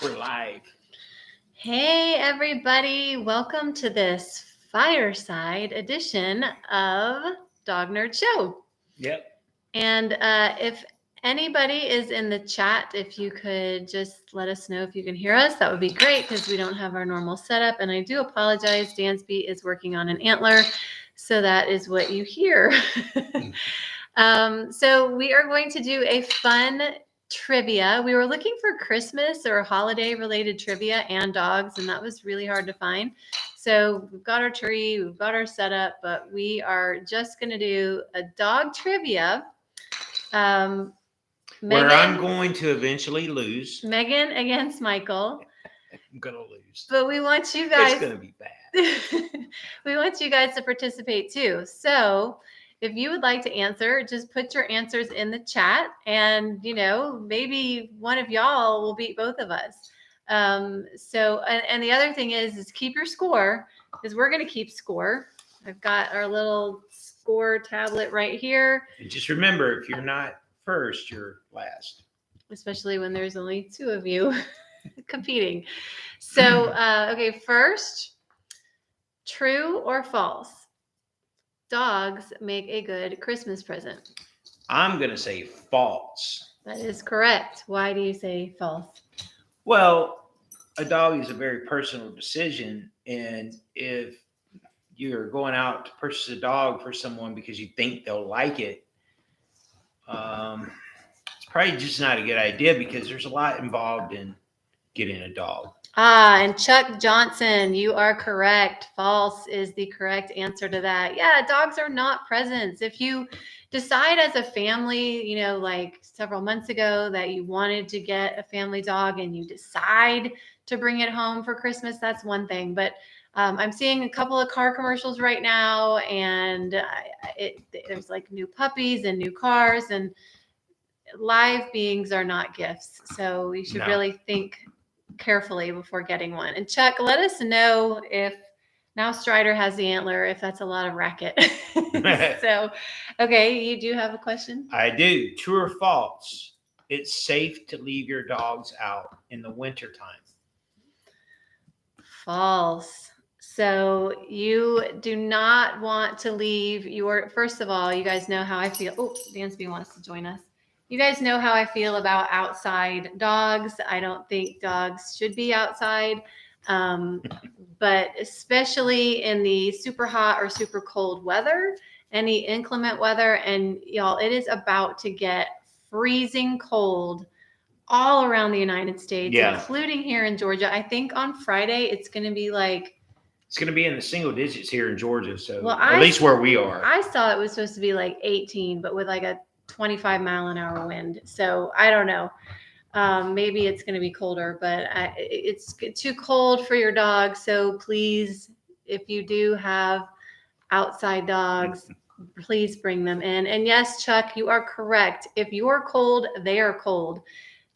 We're live. Hey, everybody. Welcome to this fireside edition of Dog Nerd Show. Yep. And if anybody is in the chat, if you could just let us know if you can hear us, that would be great because we don't have our normal setup. And I do apologize. Dansby is working on an antler. So that is what you hear. So we are going to do a fun trivia. We were looking for Christmas or holiday related trivia and dogs, and that was really hard to find. So we've got our tree, we've got our setup, but we are just going to do a dog trivia. Where I'm going to eventually lose. Megan against Michael. I'm going to lose. But we want you guys. It's going to be bad. We want you guys to participate too. So if you would like to answer, just put your answers in the chat and, maybe one of y'all will beat both of us. And the other thing is keep your score because we're going to keep score. I've got our little score tablet right here. And just remember, if you're not first, you're last. Especially when there's only two of you competing. So, okay, first, true or false? Dogs make a good Christmas present. I'm going to say false. That is correct. Why do you say false? Well, a dog is a very personal decision. And if you're going out to purchase a dog for someone because you think they'll like it, it's probably just not a good idea because there's a lot involved in getting a dog. And Chuck Johnson, you are correct. False is the correct answer to that. Yeah, dogs are not presents. If you decide as a family, like several months ago that you wanted to get a family dog and you decide to bring it home for Christmas, that's one thing. But I'm seeing a couple of car commercials right now, and there's like new puppies and new cars, and live beings are not gifts. So you should really think carefully before getting one. And Chuck, let us know if now Strider has the antler, if that's a lot of racket. So, okay, you do have a question? I do. True or false? It's safe to leave your dogs out in the wintertime. False. So you do not want to leave first of all, you guys know how I feel. Oh, Dansby wants to join us. You guys know how I feel about outside dogs. I don't think dogs should be outside, but especially in the super hot or super cold weather, any inclement weather. And y'all, it is about to get freezing cold all around the United States, including here in Georgia. I think on Friday, it's going to be it's going to be in the single digits here in Georgia. So at least where we are. I saw it was supposed to be like 18, but with like a 25 mile an hour wind. So I don't know. Maybe it's going to be colder, but it's too cold for your dog. So please, if you do have outside dogs, please bring them in. And yes, Chuck, you are correct. If you're cold, they are cold.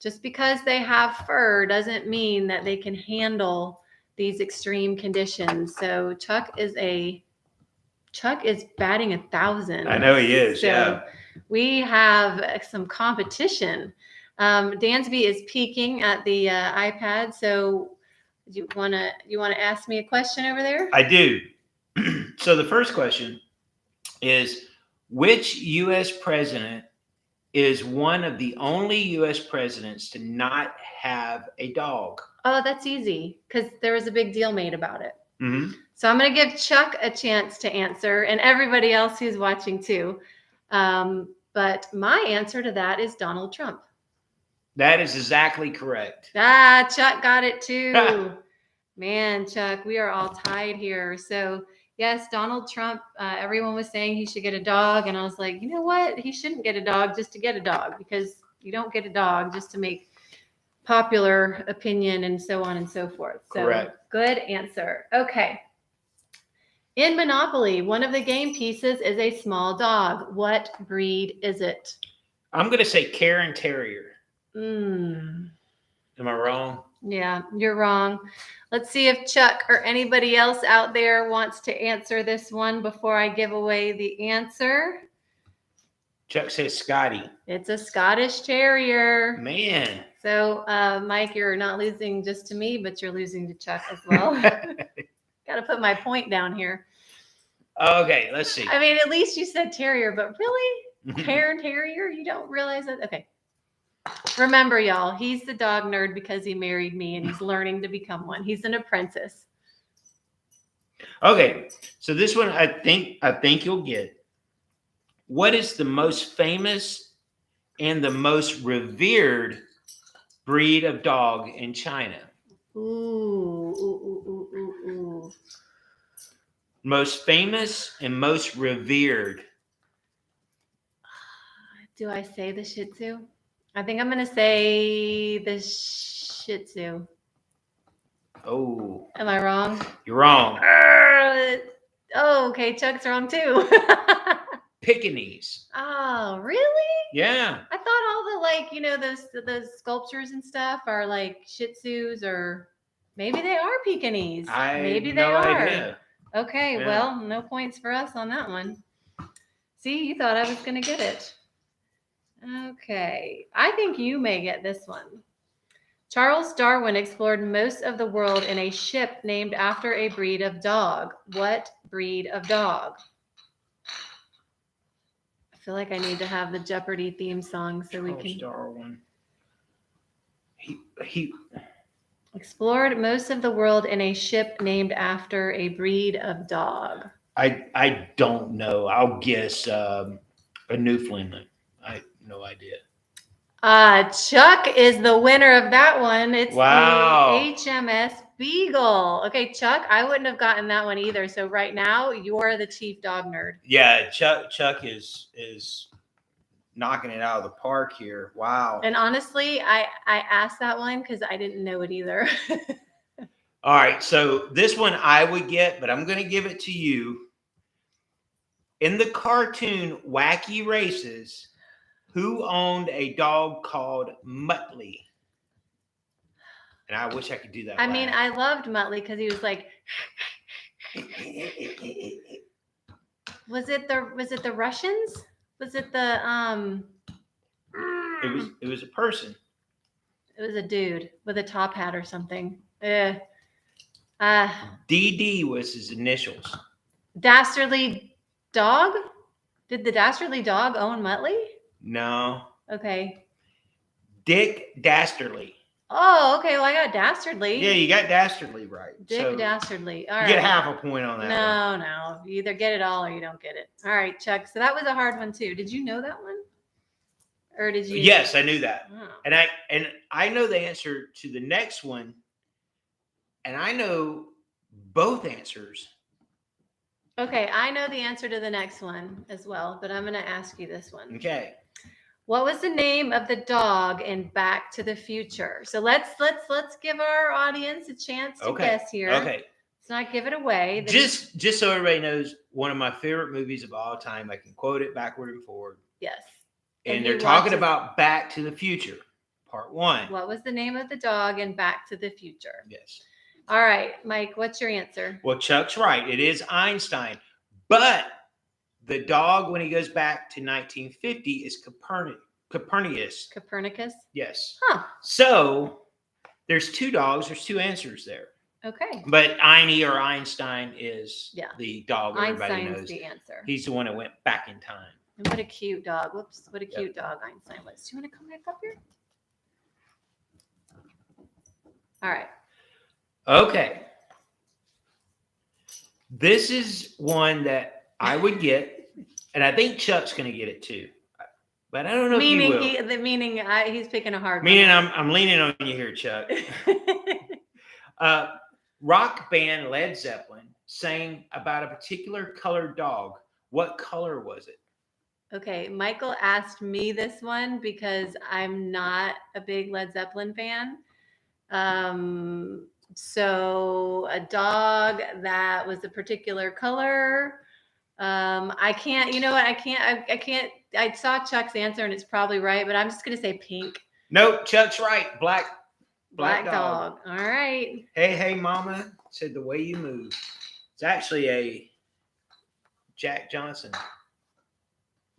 Just because they have fur doesn't mean that they can handle these extreme conditions. So Chuck is batting 1,000. I know he is. So we have some competition. Dansby is peeking at the iPad. So you want to ask me a question over there? I do. So the first question is, which U.S. president is one of the only U.S. presidents to not have a dog? Oh, that's easy because there was a big deal made about it. Mm-hmm. So I'm going to give Chuck a chance to answer and everybody else who's watching too. But my answer to that is Donald Trump. That is exactly correct. Chuck got it too. Man, Chuck, we are all tied here. So yes, Donald Trump, everyone was saying he should get a dog. And I was like, you know what? He shouldn't get a dog just to get a dog because you don't get a dog just to make popular opinion and so on and so forth. So correct. Good answer. Okay. In Monopoly, one of the game pieces is a small dog. What breed is it? I'm going to say Karen Terrier. Am I wrong? Yeah, you're wrong. Let's see if Chuck or anybody else out there wants to answer this one before I give away the answer. Chuck says Scotty. It's a Scottish Terrier. Man. So, Mike, you're not losing just to me, but you're losing to Chuck as well. Got to put my point down here. Okay, let's see. I mean, at least you said terrier, but really? Terrier? You don't realize that? Okay. Remember, y'all, he's the dog nerd because he married me and he's learning to become one. He's an apprentice. Okay, so this one I think you'll get. What is the most famous and the most revered breed of dog in China? Ooh. Most famous and most revered. Do I say the Shih Tzu? I think I'm going to say the Shih Tzu. Oh. Am I wrong? You're wrong. Oh, okay. Chuck's wrong too. Pekingese. Oh, really? Yeah. I thought all the those sculptures and stuff are like Shih Tzus, or maybe they are Pekingese. Maybe they are. Idea. Okay, Yeah. well, no points for us on that one. See, you thought I was going to get it. Okay, I think you may get this one. Charles Darwin explored most of the world in a ship named after a breed of dog. What breed of dog? I feel like I need to have the Jeopardy theme song so we can. Darwin. He Explored most of the world in a ship named after a breed of dog. I don't know. I'll guess a Newfoundland. I have no idea. Chuck is the winner of that one. It's Wow. the HMS Beagle. Okay, Chuck, I wouldn't have gotten that one either. So right now, you're the chief dog nerd. Yeah, Chuck is knocking it out of the park here. Wow. And honestly, I asked that one because I didn't know it either. All right, so this one I would get, but I'm going to give it to you. In the cartoon Wacky Races, who owned a dog called Muttley? And I wish I could do that. I mean, I loved Muttley because he was like, was it the Russians? Was it the It was a person. It was a dude with a top hat or something. DD was his initials. Dastardly Dog? Did the Dastardly Dog own Muttley? No. Okay. Dick Dastardly. Oh, okay. Well, I got Dastardly. Yeah, you got Dastardly right. Dick Dastardly. All right. You get half a point on that one. No. You either get it all or you don't get it. All right, Chuck. So that was a hard one too. Did you know that one? Or did you? Yes, I knew that. Oh. And I know the answer to the next one. And I know both answers. Okay, I know the answer to the next one as well, but I'm going to ask you this one. Okay. What was the name of the dog in Back to the Future? So let's give our audience a chance to guess here. Okay. Let's not give it away. Just so everybody knows, one of my favorite movies of all time. I can quote it backward and forward. Yes. And they're talking about Back to the Future, Part 1. What was the name of the dog in Back to the Future? Yes. All right, Mike, what's your answer? Well, Chuck's right. It is Einstein. But the dog, when he goes back to 1950, is Copernicus. Copernicus? Yes. Huh. So there's two dogs. There's two answers there. Okay. But Einie or Einstein is the dog everybody Einstein's knows. the answer. He's the one that went back in time. And what a cute dog. Whoops. What a cute dog Einstein was. Do you want to come back up here? All right. Okay. This is one that I would get, and I think Chuck's going to get it too. But I don't know if he will. He's picking a hard Meaning one. I'm leaning on you here, Chuck. Rock band Led Zeppelin sang about a particular colored dog. What color was it? Okay, Michael asked me this one because I'm not a big Led Zeppelin fan. So a dog that was a particular color. I can't, you know what? I can't. I saw Chuck's answer and it's probably right, but I'm just going to say pink. Nope, Chuck's right. Black dog. All right. Hey, mama, said the way you move. It's actually a Jack Johnson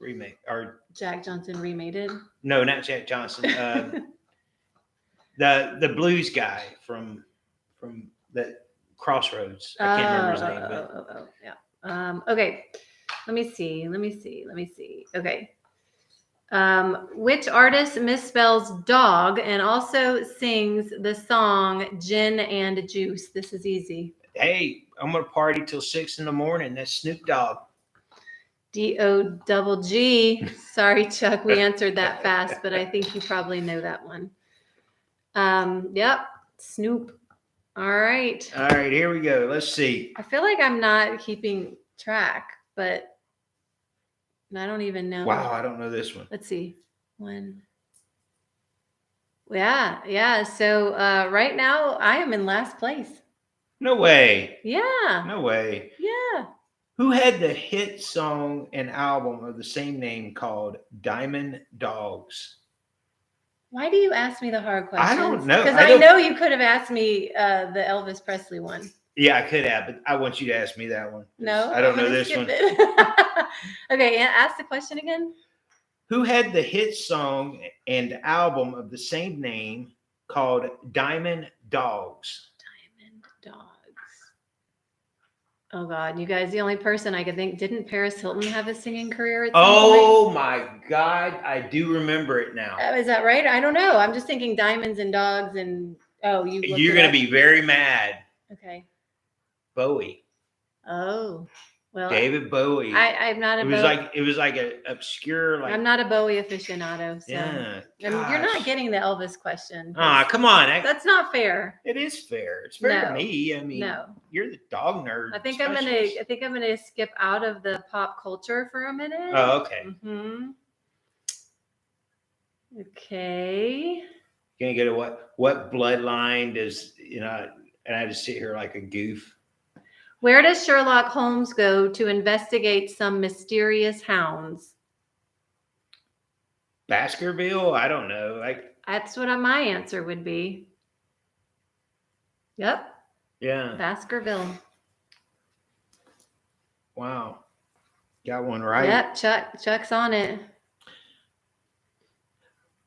remake, or Jack Johnson remade it. no, not Jack Johnson. The blues guy from the Crossroads. I can't remember his name, but Yeah. Okay. Let me see. Okay. Which artist misspells dog and also sings the song Gin and Juice? This is easy. hey, I'm gonna party till 6 a.m. That's Snoop Dogg. DOGG. Sorry, Chuck, we answered that fast, but I think you probably know that one. Yep, Snoop. All right. All right, here we go. Let's see. I feel like I'm not keeping track, but I don't even know. Wow, I don't know this one. Let's see. One. Yeah. So right now I am in last place. No way. Yeah. No way. Yeah. Who had the hit song and album of the same name called Diamond Dogs? Why do you ask me the hard questions? I don't know. Because I know you could have asked me the Elvis Presley one. Yeah, I could have, but I want you to ask me that one. No, I don't know this one. Okay, ask the question again. Who had the hit song and album of the same name called Diamond Dogs? Diamond Dogs. Oh God, you guys, the only person I could think, didn't Paris Hilton have a singing career at some point? My God, I do remember it now. Is that right? I don't know. I'm just thinking diamonds and dogs and You're going to be very mad. Okay. Bowie. Oh. Well, David Bowie. I'm not a it was like an obscure I'm not a Bowie aficionado, so yeah. you're not getting the Elvis question. Come on. That's not fair. It is fair. It's fair to me. I mean, you're the dog nerd. I think I'm gonna skip out of the pop culture for a minute. Oh, okay. Mm-hmm. Okay. Gonna go to what bloodline does and I just sit here like a goof. Where does Sherlock Holmes go to investigate some mysterious hounds? Baskerville? I don't know. That's what my answer would be. Yep. Yeah. Baskerville. Wow. Got one right. Yep, Chuck's on it.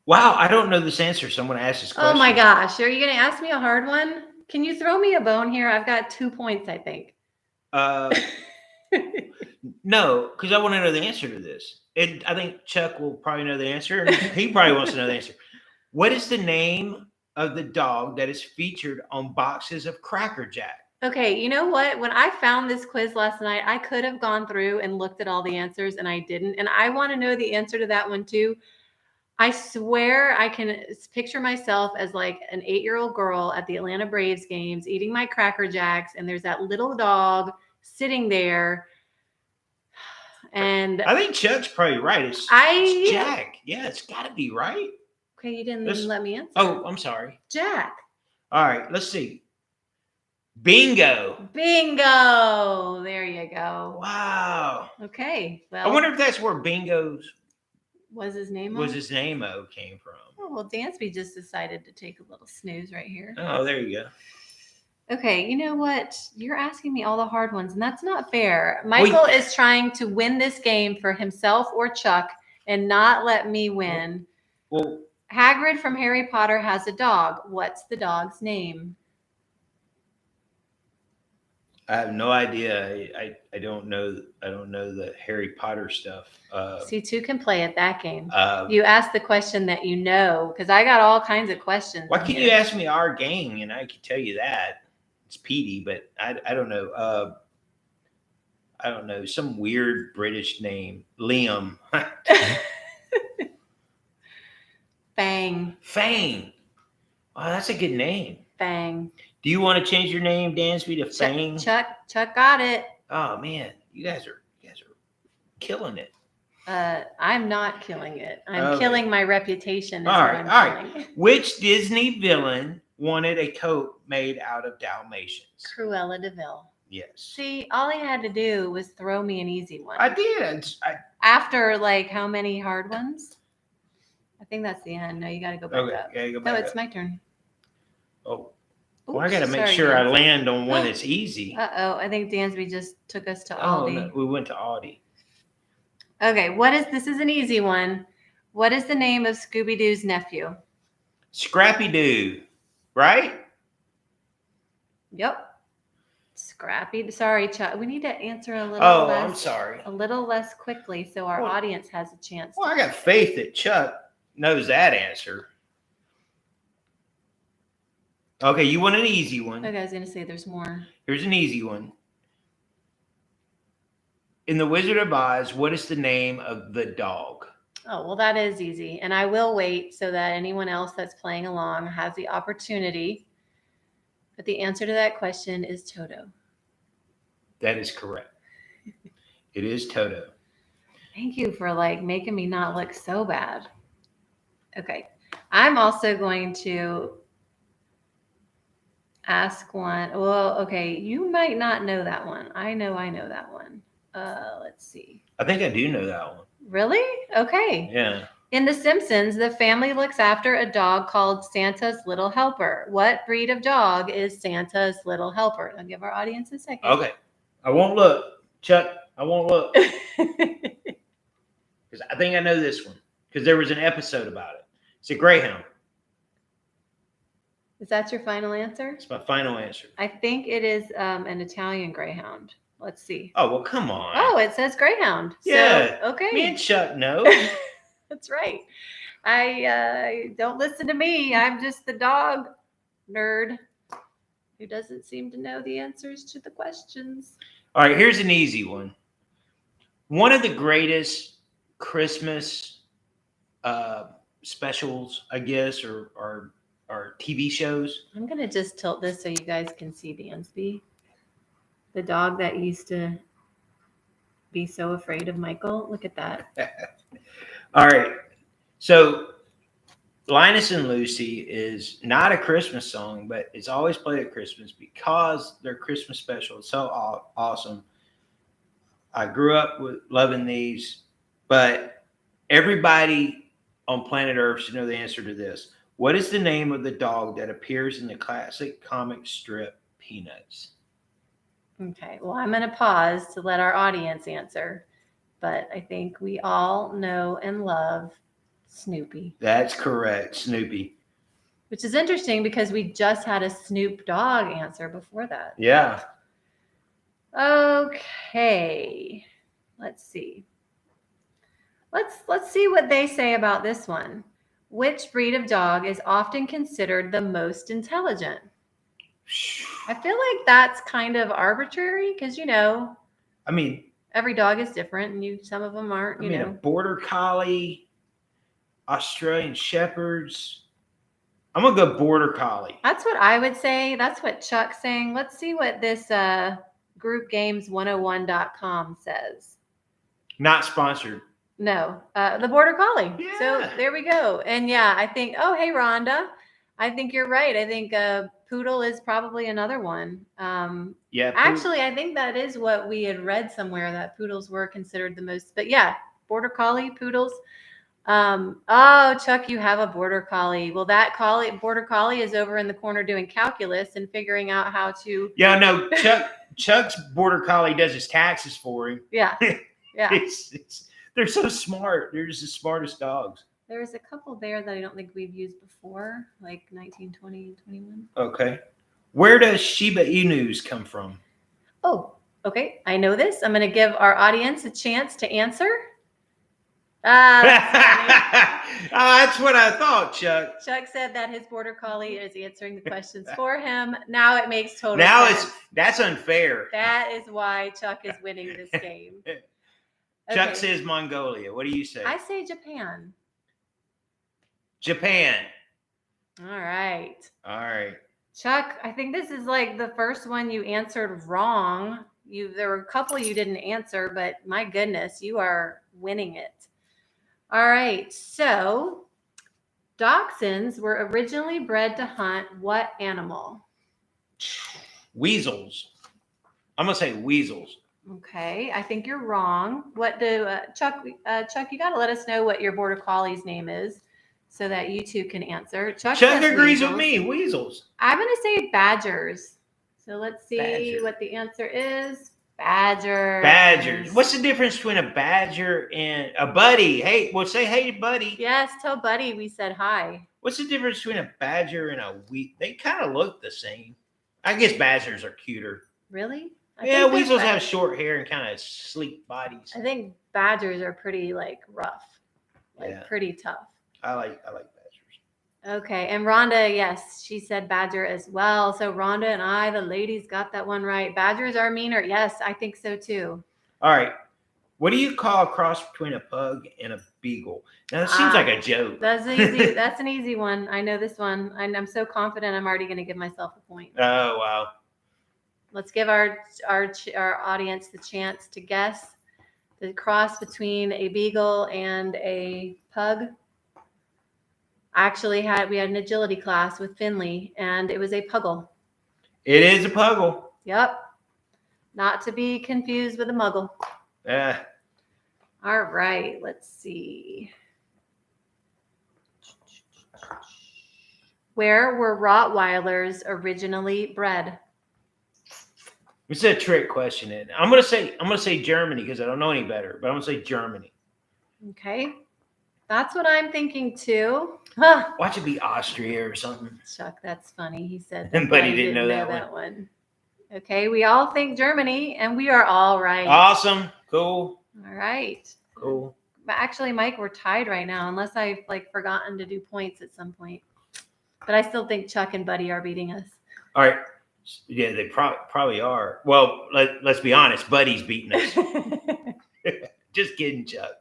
Wow, I don't know this answer, so I'm going to ask this question. Oh my gosh. Are you going to ask me a hard one? Can you throw me a bone here? I've got 2 points, I think. No, because I want to know the answer to this. I think Chuck will probably know the answer. He probably wants to know the answer. What is the name of the dog that is featured on boxes of Cracker Jack? Okay, you know what? When I found this quiz last night, I could have gone through and looked at all the answers, and I didn't. And I want to know the answer to that one too. I swear I can picture myself as like an 8-year-old girl at the Atlanta Braves games eating my Cracker Jacks, and there's that little dog sitting there. And I think Chuck's probably right. It's Jack. Yeah, it's got to be right. Okay, you didn't even let me answer. Oh, I'm sorry. Jack. All right, let's see. Bingo. There you go. Wow. Okay. Well, I wonder if that's where Bingo's his name came from. Oh, well, Dansby just decided to take a little snooze right here. Oh, there you go. Okay, you know what? You're asking me all the hard ones, and that's not fair. Michael is trying to win this game for himself or Chuck and not let me win. Well, Hagrid from Harry Potter has a dog. What's the dog's name? I have no idea. I don't know the Harry Potter stuff. See, two can play at that game. You ask the question that you know, because I got all kinds of questions. Why can't you ask me our game and I can tell you that? It's Petey, but I don't know. I don't know. Some weird British name. Liam. Fang. Oh, that's a good name. Fang. Do you want to change your name, Dansby, to Fang? Chuck got it. Oh man, you guys are killing it. I'm not killing it. I'm killing my reputation. All right. Which Disney villain wanted a coat made out of Dalmatians? Cruella de Vil. Yes. See, all he had to do was throw me an easy one. I did. After like how many hard ones? I think that's the end. No, you got to go back up. Yeah, go back it's my turn. Oh. Well, I got to make sure I land on one that's easy. I think Dansby just took us to Aldi. No, we went to Aldi. Okay, this is an easy one. What is the name of Scooby-Doo's nephew? Scrappy Doo, right? Yep. Scrappy. Sorry, Chuck. We need to answer a little Oh, less. I'm sorry. A little less quickly so our audience has a chance. Well, I got faith that Chuck knows that answer. Okay, you want an easy one. Okay, I was going to say there's more. Here's an easy one. In The Wizard of Oz, what is the name of the dog? Oh, well, that is easy. And I will wait so that anyone else that's playing along has the opportunity. But the answer to that question is Toto. That is correct. It is Toto. Thank you for making me not look so bad. Okay. I'm also going to ask one. Well, okay. You might not know that one. I know that one. Let's see. I think I do know that one. Really? Okay. Yeah. In The Simpsons, the family looks after a dog called Santa's Little Helper. What breed of dog is Santa's Little Helper? I'll give our audience a second. Okay. I won't look. Chuck, I won't look. Because I think I know this one. Because there was an episode about it. It's a greyhound. Is that your final answer? It's my final answer. I think it is an Italian greyhound. Let's see. Oh, well, come on. Oh, it says greyhound. Yeah. So, okay. Me and Chuck know. That's right. I don't listen to me. I'm just the dog nerd who doesn't seem to know the answers to the questions. All right, here's an easy one. One of the greatest Christmas specials, I guess, or TV shows. I'm going to just tilt this so you guys can see Dansby, the dog that used to be so afraid of Michael. Look at that. All right. So Linus and Lucy is not a Christmas song, but it's always played at Christmas because their Christmas special is so awesome. I grew up with loving these, but everybody on planet Earth should know the answer to this. What is the name of the dog that appears in the classic comic strip Peanuts? Okay, well, I'm going to pause to let our audience answer, but I think we all know and love Snoopy. That's correct, Snoopy. Which is interesting because we just had a Snoop Dogg answer before that. Yeah. Okay, let's see. Let's see what they say about this one. Which breed of dog is often considered the most intelligent? I feel like that's kind of arbitrary because, I mean, every dog is different and some of them aren't, you know. A border collie, Australian shepherds. I'm going to go border collie. That's what I would say. That's what Chuck's saying. Let's see what this groupgames101.com says. Not sponsored. No, the border collie. Yeah. So there we go. And yeah, I think, oh, hey, Rhonda. I think you're right. I think poodle is probably another one. Yeah. Actually, I think that is what we had read somewhere, that poodles were considered the most. But yeah, border collie, poodles. Oh, Chuck, you have a border collie. Well, that border collie is over in the corner doing calculus and figuring out how to. Yeah, no, Chuck's border collie does his taxes for him. Yeah. Yeah. They're so smart. They're just the smartest dogs. There's a couple there that I don't think we've used before, like 19, 20, and 21. Okay. Where does Shiba Inus come from? Oh, okay. I know this. I'm going to give our audience a chance to answer. That's what I thought, Chuck. Chuck said that his border collie is answering the questions for him. Now it makes total sense. That's unfair. That is why Chuck is winning this game. Chuck says Mongolia. What do you say? I say Japan. Japan. All right. Chuck, I think this is like the first one you answered wrong. There were a couple you didn't answer, but my goodness, you are winning it. All right. So dachshunds were originally bred to hunt what animal? Weasels. I'm going to say weasels. Okay, I think you're wrong. What do Chuck? Chuck, you got to let us know what your border collie's name is, so that you two can answer. Chuck agrees with me. Weasels. I'm going to say badgers. So let's see Badger. what the answer is. Badgers. What's the difference between a badger and a buddy? Hey, well, say hey, buddy. Yes, tell Buddy we said hi. What's the difference between a badger and a weasel? They kind of look the same. I guess badgers are cuter. Really? Yeah, weasels have short hair and kind of sleek bodies. I think badgers are pretty like rough, like pretty tough. I like badgers. Okay, and Rhonda, yes, she said badger as well. So Rhonda and I, the ladies, got that one right. Badgers are meaner. Yes, I think so too. All right. What do you call a cross between a pug and a beagle? Now, that seems like a joke. That's easy. That's an easy one. I know this one. I'm so confident I'm already going to give myself a point. Oh, wow. Let's give our audience the chance to guess the cross between a beagle and a pug. Actually, we had an agility class with Finley, and it was a puggle. It is a puggle. Yep. Not to be confused with a muggle. Yeah. All right. Let's see. Where were Rottweilers originally bred? It's a trick question. I'm gonna say Germany because I don't know any better, but I'm gonna say Germany. Okay. That's what I'm thinking too. Huh. Watch it be Austria or something. Chuck, that's funny. He said that, but he didn't know that one. Okay, we all think Germany, and we are all right. Awesome. Cool. All right. Cool. But actually, Mike, we're tied right now, unless I've forgotten to do points at some point. But I still think Chuck and Buddy are beating us. All right. Yeah, they probably are. Well, let's be honest. Buddy's beating us. Just kidding, Chuck.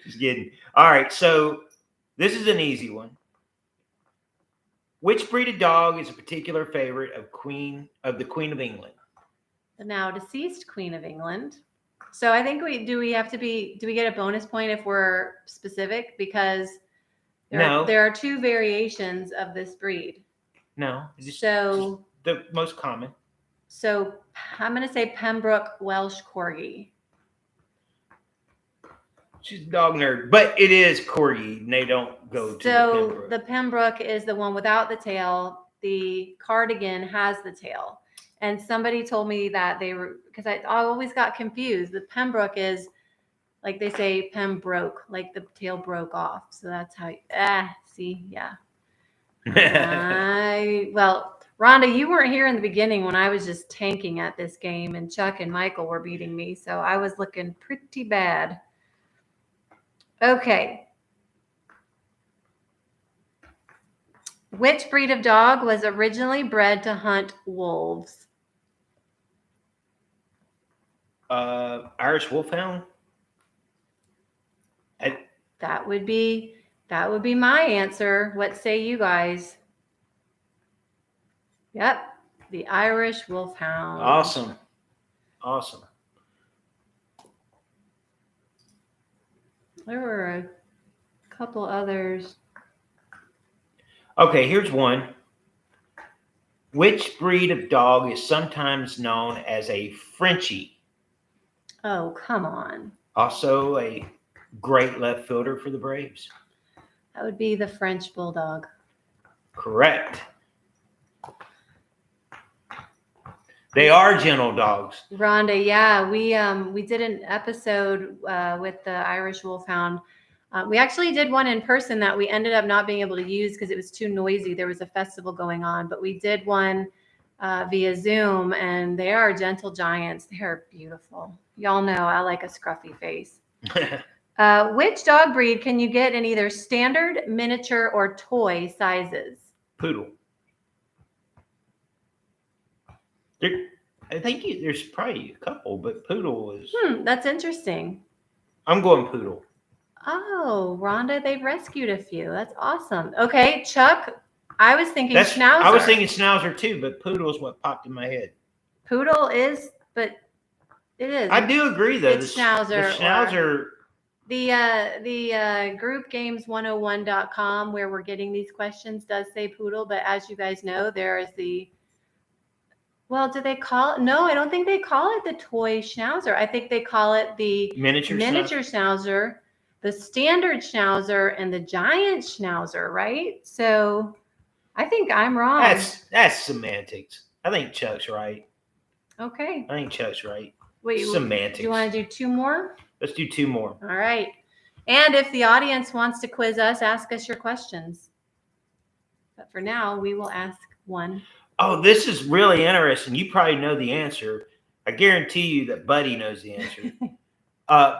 Just kidding. All right. So this is an easy one. Which breed of dog is a particular favorite of the Queen of England? The now deceased Queen of England. So I think do we get a bonus point if we're specific? Because there are two variations of this breed. No. Just the most common. So I'm going to say Pembroke Welsh Corgi. She's a dog nerd, but it is Corgi, and they don't go to the Pembroke. So the Pembroke is the one without the tail. The Cardigan has the tail. And somebody told me that because I always got confused. The Pembroke is, like they say, Pembroke, like the tail broke off. So that's how, see, yeah. Well, Rhonda, you weren't here in the beginning when I was just tanking at this game, and Chuck and Michael were beating me. So I was looking pretty bad. Okay. Which breed of dog was originally bred to hunt wolves? Irish Wolfhound. That would be my answer. What say you guys? Yep, the Irish Wolfhound. Awesome. There were a couple others. Okay, here's one. Which breed of dog is sometimes known as a Frenchie? Oh, come on. Also a great left fielder for the Braves. That would be the French Bulldog. Correct. They are gentle dogs. Rhonda, yeah, we did an episode with the Irish Wolfhound. We actually did one in person that we ended up not being able to use because it was too noisy. There was a festival going on, but we did one via Zoom, and they are gentle giants. They are beautiful. Y'all know I like a scruffy face. Which dog breed can you get in either standard, miniature, or toy sizes? Poodle. I think there's probably a couple, but poodle is... That's interesting. I'm going poodle. Oh, Rhonda, they've rescued a few. That's awesome. Okay, Chuck, I was thinking Schnauzer. I was thinking Schnauzer too, but poodle is what popped in my head. Poodle is, but it is. I do agree, though. It's Schnauzer. The Schnauzer... The groupgames101.com, where we're getting these questions, does say poodle, but as you guys know, there is do they call it? No, I don't think they call it the toy Schnauzer. I think they call it the miniature Schnauzer, the standard Schnauzer, and the giant Schnauzer, right? So I think I'm wrong. That's semantics. I think Chuck's right. Okay. I think Chuck's right. Wait, Semantics. do you want to do 2 more? Let's do 2 more. All right. And if the audience wants to quiz us, ask us your questions. But for now, we will ask one. Oh, this is really interesting. You probably know the answer. I guarantee you that Buddy knows the answer.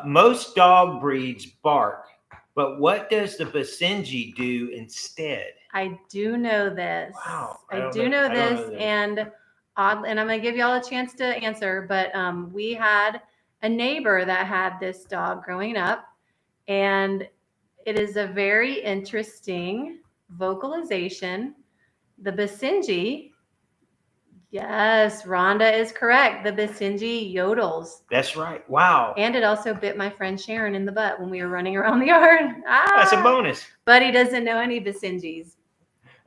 Most dog breeds bark, but what does the Basenji do instead? I do know this. Wow, I do know this, and I'm going to give y'all a chance to answer. But we had a neighbor that had this dog growing up, and it is a very interesting vocalization. The Basenji. Yes, Rhonda is correct. The Basenji yodels. That's right. Wow. And it also bit my friend Sharon in the butt when we were running around the yard. That's a bonus. But he doesn't know any Basenjis.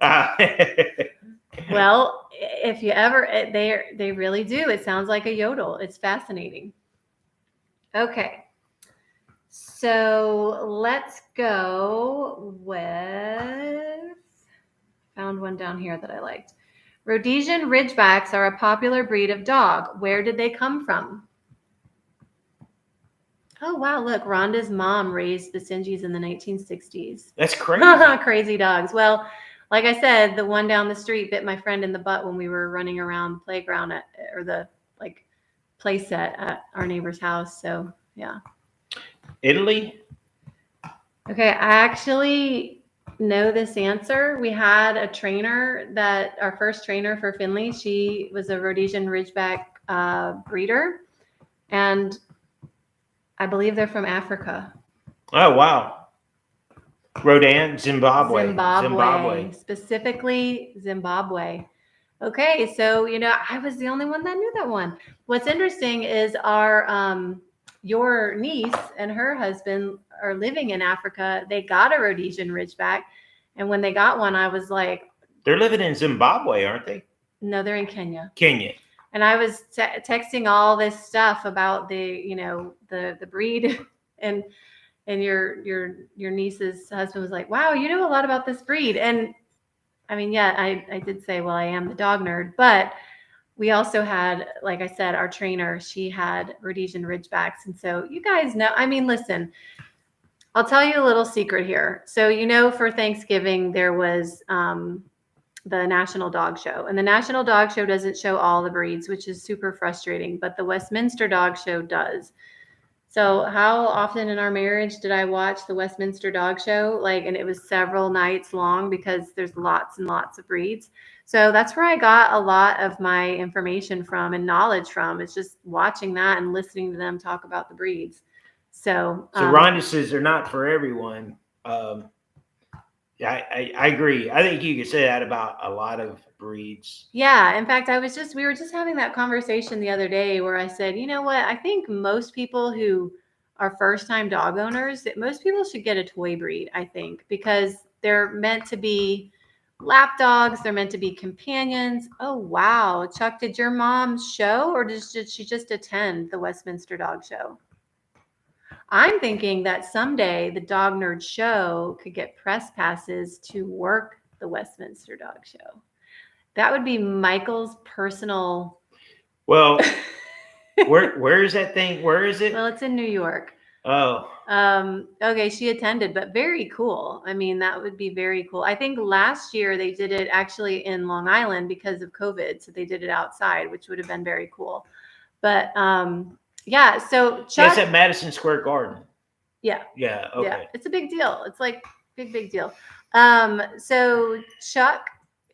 Ah. Well, if you ever, they really do. It sounds like a yodel. It's fascinating. Okay. So let's go with, found one down here that I liked. Rhodesian Ridgebacks are a popular breed of dog. Where did they come from? Oh, wow. Look, Rhonda's mom raised Basenjis in the 1960s. That's crazy. Crazy dogs. Well, like I said, the one down the street bit my friend in the butt when we were running around the playground or the play set at our neighbor's house. So, yeah. Italy? Okay, I actually know this answer. We had a trainer our first trainer for Finley, she was a Rhodesian Ridgeback breeder, and I believe they're from Africa. Oh, wow. Rodan, Zimbabwe. Specifically Zimbabwe. Okay, so I was the only one that knew that one. What's interesting is your niece and her husband are living in Africa. They got a Rhodesian Ridgeback, and when they got one, I was like, they're living in Zimbabwe, aren't they? No, they're in Kenya. And I was texting all this stuff about the breed, and your niece's husband was like, wow, you know a lot about this breed. And I mean, yeah, I did say, well, I am the dog nerd, but we also had, like I said, our trainer, she had Rhodesian Ridgebacks. And so you guys know, I mean, listen, I'll tell you a little secret here. So, for Thanksgiving, there was the National Dog Show. And the National Dog Show doesn't show all the breeds, which is super frustrating, but the Westminster Dog Show does. So how often in our marriage did I watch the Westminster Dog Show? And it was several nights long because there's lots and lots of breeds. So that's where I got a lot of my information from and knowledge from. It's just watching that and listening to them talk about the breeds. So Rhonda says they're not for everyone. I agree. I think you could say that about a lot of breeds. Yeah. In fact, we were just having that conversation the other day where I said, you know what? I think most people who are first-time dog owners, most people should get a toy breed, I think, because they're meant to be lap dogs. They're meant to be companions. Oh, wow. Chuck, did your mom show, or did she just attend the Westminster Dog Show? I'm thinking that someday the Dog Nerd Show could get press passes to work the Westminster Dog Show. That would be Michael's personal. Well, where is that thing? Where is it? Well, it's in New York. Oh. Okay, she attended, but very cool. I mean, that would be very cool. I think last year they did it actually in Long Island because of COVID, so they did it outside, which would have been very cool. But yeah, so Chuck. It's at Madison Square Garden. Yeah. Yeah. Okay. Yeah, it's a big deal. It's like big deal. So Chuck,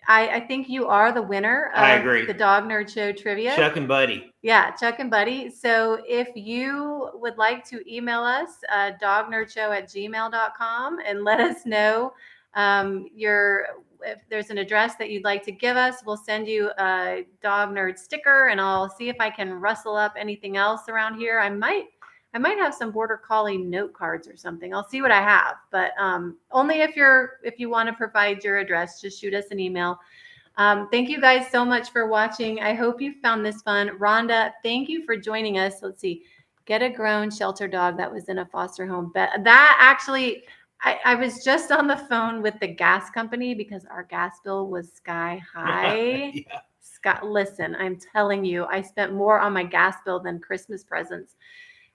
I think you are the winner of I agree. the Dog Nerd Show trivia. Chuck and Buddy. Yeah, Chuck and Buddy. So if you would like to email us, dognerdshow@gmail.com, and let us know if there's an address that you'd like to give us, we'll send you a Dog Nerd sticker, and I'll see if I can rustle up anything else around here. I might have some Border Collie note cards or something. I'll see what I have, but only if you want to provide your address, just shoot us an email. Thank you guys so much for watching. I hope you found this fun. Rhonda, thank you for joining us. Let's see. Get a grown shelter dog that was in a foster home. That actually, I was just on the phone with the gas company because our gas bill was sky high. Yeah. Scott, listen, I'm telling you, I spent more on my gas bill than Christmas presents.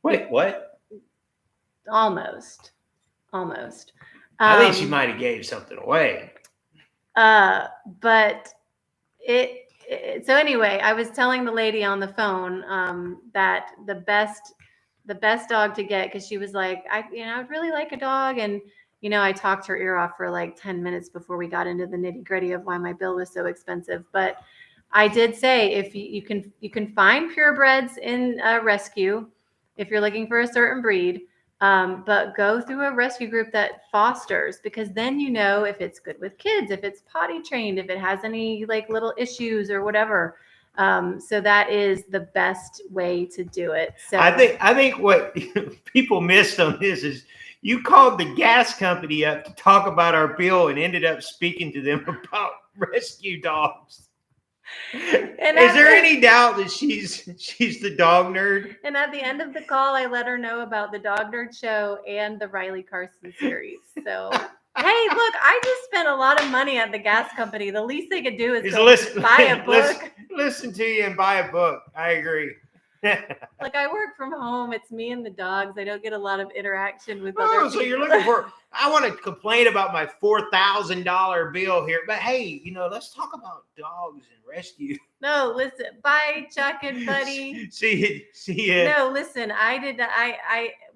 Wait, what? Almost. I think she might have gave something away. But so anyway, I was telling the lady on the phone that the best dog to get, because she was like, I'd really like a dog, and I talked her ear off for like 10 minutes before we got into the nitty gritty of why my bill was so expensive. But I did say, if you can find purebreds in rescue if you're looking for a certain breed. But go through a rescue group that fosters, because then if it's good with kids, if it's potty trained, if it has any like little issues or whatever. So that is the best way to do it. So I think what people missed on this is you called the gas company up to talk about our bill and ended up speaking to them about rescue dogs. Is there any doubt that she's the dog nerd? And at the end of the call, I let her know about the Dog Nerd Show and the Riley Carson series. So, hey, look, I just spent a lot of money at the gas company. The least they could do is buy a book. Listen to you and buy a book. I agree. Like, I work from home. It's me and the dogs. I don't get a lot of interaction with other people. So you're looking for, I want to complain about my $4,000 bill here, but hey, let's talk about dogs and rescue. No, listen, bye, Chuck and Buddy. See ya. No, listen,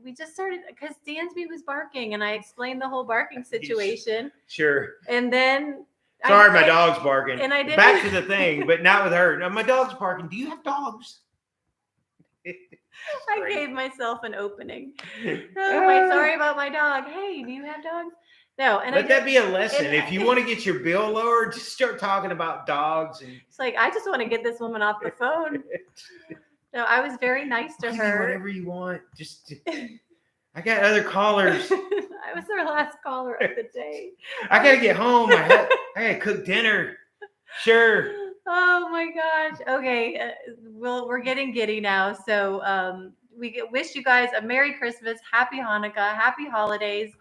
we just started because Dansby was barking and I explained the whole barking situation. Sure. And then sorry, my dog's barking. And I did back to the thing, but not with her. No, my dog's barking. Do you have dogs? I gave myself an opening. Sorry about my dog. Hey, do you have dogs? No, and let that be a lesson. If you want to get your bill lowered, just start talking about dogs. And it's like, I just want to get this woman off the phone. No, I was very nice to her. Whatever you want. Just, I got other callers. I was her last caller of the day. I gotta get home. I gotta cook dinner. Sure. Oh my gosh. Okay. We're getting giddy now. So we wish you guys a Merry Christmas, Happy Hanukkah, Happy Holidays.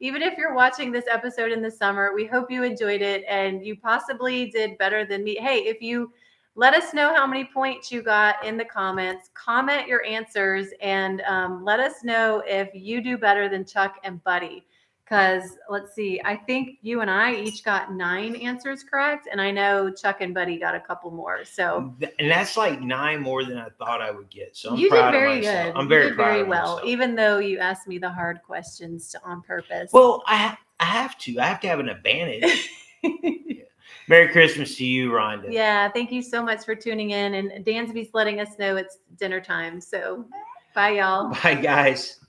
Even if you're watching this episode in the summer, we hope you enjoyed it and you possibly did better than me. Hey, if you let us know how many points you got in the comments, comment your answers, and let us know if you do better than Chuck and Buddy. Because let's see, I think you and I each got 9 answers correct, and I know Chuck and Buddy got a couple more. So, and that's like 9 more than I thought I would get. So I'm you proud did very of myself. good. I'm very you did proud very of well, myself. even though you asked me the hard questions on purpose. Well, I have to. I have to have an advantage. Yeah. Merry Christmas to you, Rhonda. Yeah, thank you so much for tuning in. And Dansby's letting us know it's dinner time. So, bye, y'all. Bye, guys.